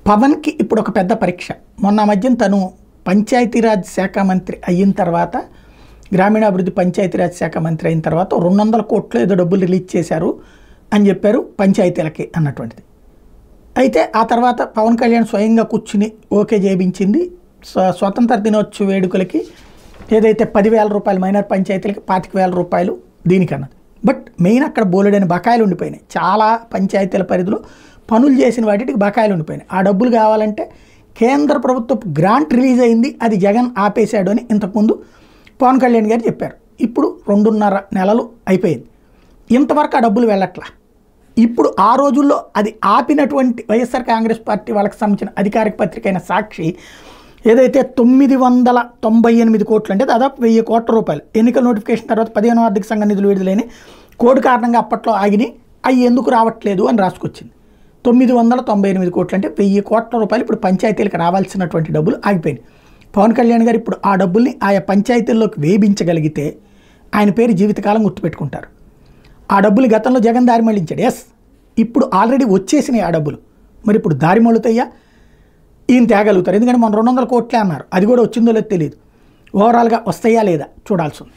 పవన్కి ఇప్పుడు ఒక పెద్ద పరీక్ష. మొన్న మధ్యం తను పంచాయతీరాజ్ శాఖ మంత్రి అయిన తర్వాత, గ్రామీణాభివృద్ధి పంచాయతీరాజ్ శాఖ మంత్రి అయిన తర్వాత 200 కోట్లు ఏదో డబ్బులు రిలీజ్ చేశారు అని చెప్పారు పంచాయతీలకి అన్నటువంటిది. అయితే ఆ తర్వాత పవన్ కళ్యాణ్ స్వయంగా కూర్చుని ఓకే చేయించింది. స్వతంత్ర దినోత్సవ వేడుకలకి ఏదైతే 10,000 రూపాయలు మైనర్ పంచాయతీలకి 25,000 రూపాయలు దీనికన్నది. బట్ మెయిన్ అక్కడ బోలెడని బకాయిలు ఉండిపోయినాయి. చాలా పంచాయతీల పరిధిలో పనులు చేసిన వాటికి బకాయిలు ఉండిపోయినాయి. ఆ డబ్బులు కావాలంటే కేంద్ర ప్రభుత్వ గ్రాంట్ రిలీజ్ అయింది, అది జగన్ ఆపేశాడు అని ఇంతకుముందు పవన్ కళ్యాణ్ గారు చెప్పారు. ఇప్పుడు 2.5 నెలలు అయిపోయింది, ఇంతవరకు ఆ డబ్బులు వెళ్ళట్లా. ఇప్పుడు ఆ రోజుల్లో అది ఆపినటువంటి వైఎస్ఆర్ కాంగ్రెస్ పార్టీ వాళ్ళకి సంబంధించిన అధికారిక పత్రిక అయిన సాక్షి ఏదైతే 998 కోట్లు అంటే దాదాపు 1000 కోట్ల రూపాయలు ఎన్నికల నోటిఫికేషన్ తర్వాత 15వ ఆర్థిక సంఘ నిధులు విడుదలైన కోడ్ కారణంగా అప్పట్లో ఆగినాయి, అవి ఎందుకు రావట్లేదు అని రాసుకొచ్చింది. 998 కోట్లు అంటే 1000 కోట్ల రూపాయలు ఇప్పుడు పంచాయతీలకు రావాల్సినటువంటి డబ్బులు ఆగిపోయినాయి. పవన్ కళ్యాణ్ గారు ఇప్పుడు ఆ డబ్బుల్ని ఆయా పంచాయతీల్లోకి వేయించగలిగితే ఆయన పేరు జీవితకాలం గుర్తుపెట్టుకుంటారు. ఆ డబ్బులు గతంలో జగన్ దారి మళ్ళించాడు. ఎస్, ఇప్పుడు ఆల్రెడీ వచ్చేసినాయి ఆ డబ్బులు. మరి ఇప్పుడు దారి మళ్ళుతాయా? ఈయన తేగలుగుతారు. ఎందుకంటే మన 200 కోట్లే అన్నారు, అది కూడా వచ్చిందో లేదో తెలియదు. ఓవరాల్గా వస్తాయా లేదా చూడాల్సి ఉంది.